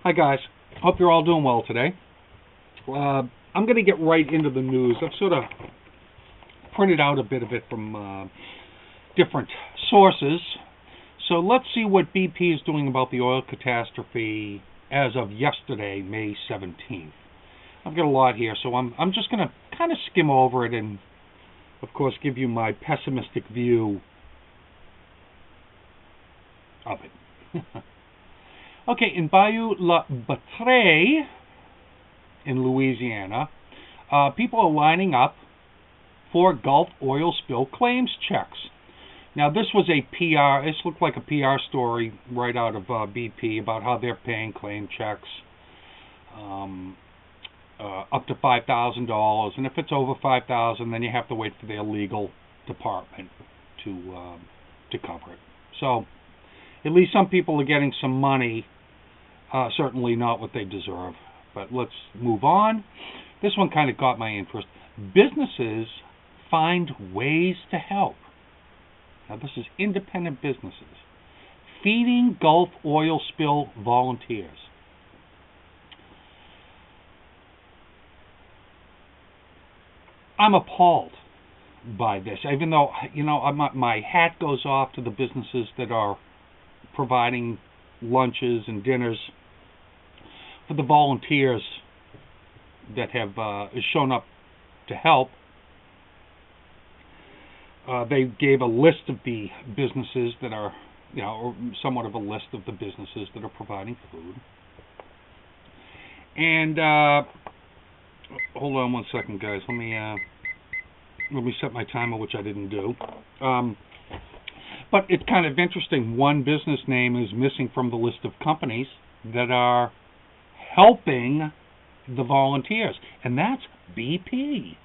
Hi guys, hope you're all doing well today. I'm going to get right into the news. I've sort of printed out a bit of it from different sources. So let's see what BP is doing about the oil catastrophe as of yesterday, May 17th. I've got a lot here, so I'm just going to kind of skim over it and, of course, give you my pessimistic view of it. Okay, in Bayou La Batre in Louisiana, people are lining up for Gulf oil spill claims checks. Now, this was a PR, this looked like a PR story right out of BP about how they're paying claim checks up to $5,000, and if it's over $5,000, then you have to wait for their legal department to cover it. So, at least some people are getting some money. Certainly not what they deserve. But let's move on. This one kind of got my interest. Businesses find ways to help. Now this is independent businesses. Feeding Gulf oil spill volunteers. I'm appalled by this. Even though, my hat goes off to the businesses that are providing lunches and dinners for the volunteers that have shown up to help. They gave a list of the businesses that are, or somewhat of a list of the businesses that are providing food. And hold on one second, guys. Let me set my timer, which I didn't do. But it's kind of interesting. One business name is missing from the list of companies that are helping the volunteers, and that's BP.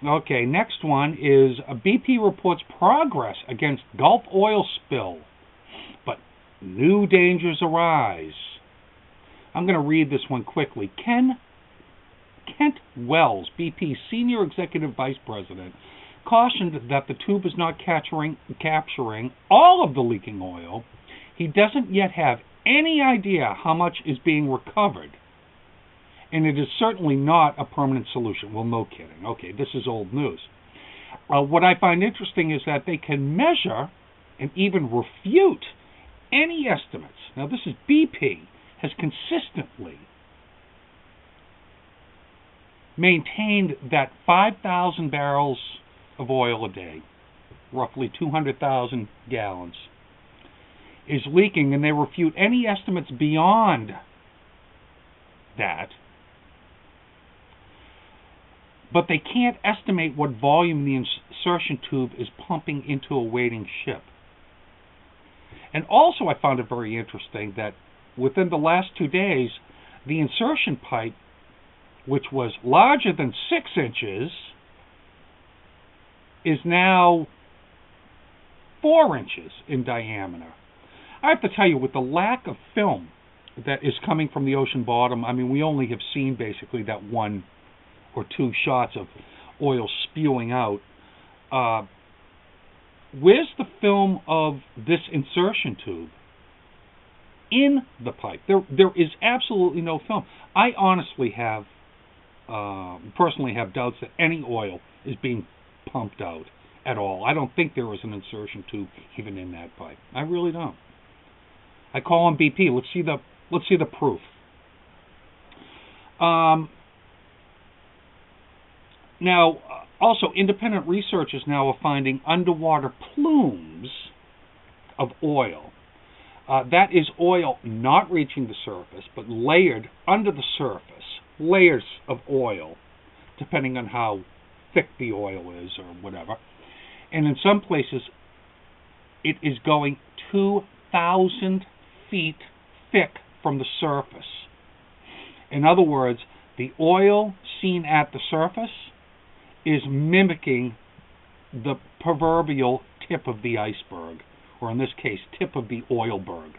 Okay, next one is BP reports progress against Gulf oil spill, but new dangers arise. I'm going to read this one quickly. Kent Wells, BP's senior executive vice president, cautioned that the tube is not capturing all of the leaking oil. He doesn't yet have any idea how much is being recovered, and it is certainly not a permanent solution. Well, no kidding. Okay, this is old news. What I find interesting is that they can measure and even refute any estimates. Now, this is BP has consistently maintained that 5,000 barrels of oil a day, roughly 200,000 gallons, is leaking, and they refute any estimates beyond that. But they can't estimate what volume the insertion tube is pumping into a waiting ship. And also I found it very interesting that within the last 2 days, the insertion pipe, which was larger than 6 inches, is now 4 inches in diameter. I have to tell you, with the lack of film that is coming from the ocean bottom, I mean, we only have seen basically that 1 or 2 shots of oil spewing out. Where's the film of this insertion tube in the pipe? There is absolutely no film. I honestly have personally have doubts that any oil is being pumped out at all. I don't think there is an insertion tube even in that pipe. I really don't. I call on BP. Let's see the proof. Now, also, independent researchers now are finding underwater plumes of oil. That is oil not reaching the surface, but layered under the surface. Layers of oil, depending on how thick the oil is or whatever. And in some places, it is going 2,000 feet thick from the surface. In other words, the oil seen at the surface is mimicking the proverbial tip of the iceberg, or in this case, tip of the oilberg.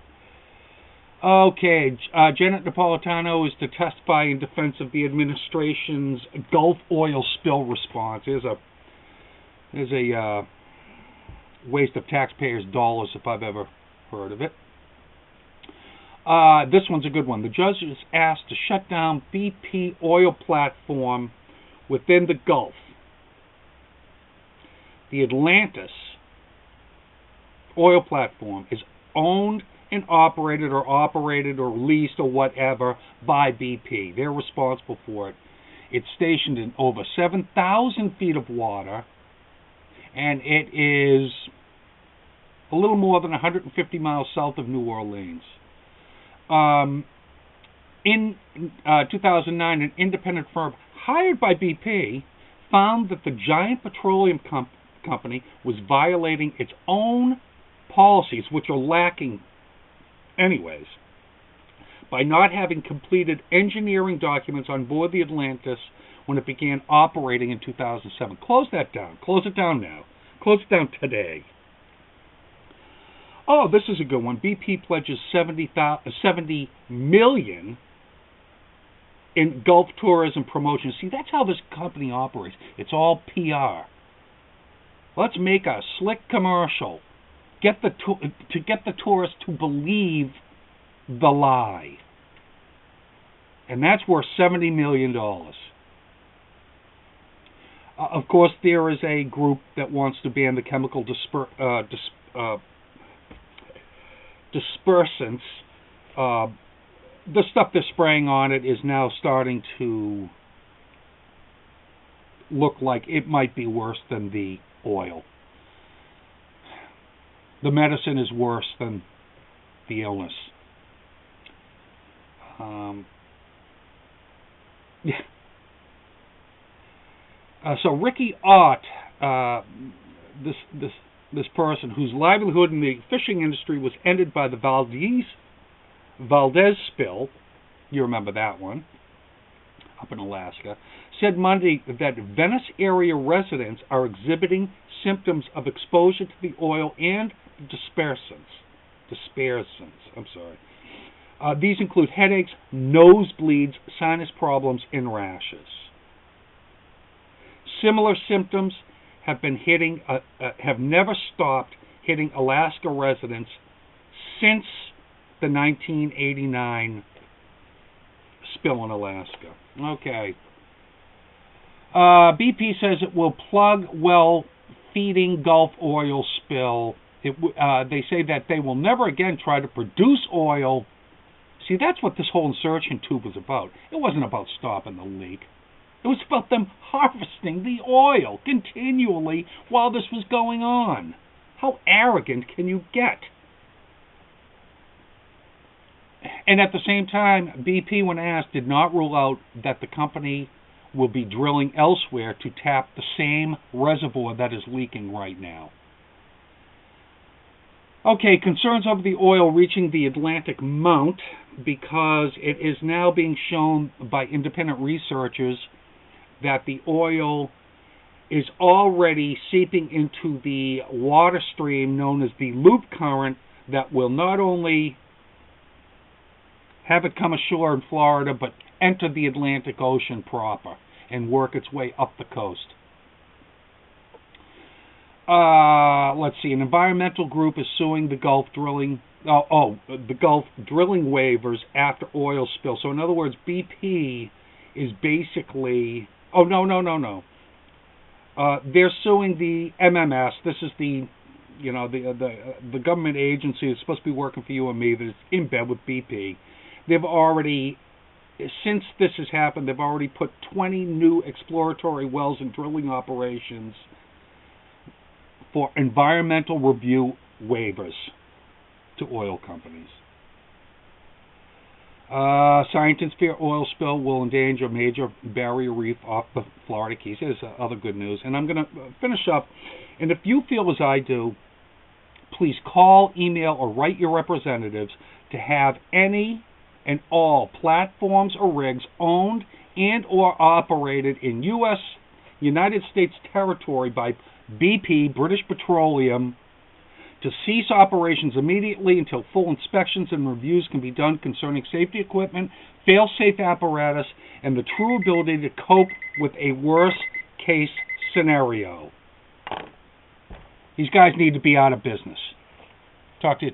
Okay, Janet Napolitano is to testify in defense of the administration's Gulf oil spill response. There's a waste of taxpayers' dollars if I've ever heard of it. This one's a good one. The judge is asked to shut down BP oil platform within the Gulf. The Atlantis oil platform is owned and operated or leased or whatever by BP. They're responsible for it. It's stationed in over 7,000 feet of water, and it is a little more than 150 miles south of New Orleans. In 2009, an independent firm hired by BP found that the giant petroleum company was violating its own policies, which are lacking anyways, by not having completed engineering documents on board the Atlantis when it began operating in 2007. Close that down. Close it down now. Close it down today. Oh, this is a good one. BP pledges $70 million in Gulf tourism promotion. See, that's how this company operates. It's all PR. Let's make a slick commercial. Get the tourists to believe the lie. And that's worth $70 million. Of course, there is a group that wants to ban the chemical dispersants. The stuff they're spraying on it is now starting to look like it might be worse than the oil. The medicine is worse than the illness. So Ricky Ott, this person whose livelihood in the fishing industry was ended by the Valdez spill, you remember that one, up in Alaska, said Monday that Venice area residents are exhibiting symptoms of exposure to the oil and dispersants. These include headaches, nosebleeds, sinus problems, and rashes. Similar symptoms have never stopped hitting Alaska residents since the 1989 spill in Alaska. Okay. BP says it will plug well feeding Gulf oil spill. They say that they will never again try to produce oil. See, that's what this whole insertion tube was about. It wasn't about stopping the leak. It was about them harvesting the oil continually while this was going on. How arrogant can you get? And at the same time, BP, when asked, did not rule out that the company will be drilling elsewhere to tap the same reservoir that is leaking right now. Okay, concerns over the oil reaching the Atlantic mount because it is now being shown by independent researchers that the oil is already seeping into the water stream known as the loop current that will not only have it come ashore in Florida but enter the Atlantic Ocean proper and work its way up the coast. Let's see. An environmental group is suing the Gulf drilling. The Gulf drilling waivers after oil spill. So in other words, BP is basically. Oh no. They're suing the MMS. This is the government agency that's supposed to be working for you and me that is in bed with BP. They've already, since this has happened, they've already put 20 new exploratory wells and drilling operations for environmental review waivers to oil companies. Scientists fear oil spill will endanger major barrier reef off the Florida Keys. Here's other good news. And I'm going to finish up. And if you feel as I do, please call, email, or write your representatives to have any and all platforms or rigs owned and or operated in United States territory by BP, British Petroleum, to cease operations immediately until full inspections and reviews can be done concerning safety equipment, fail-safe apparatus, and the true ability to cope with a worst-case scenario. These guys need to be out of business. Talk to you.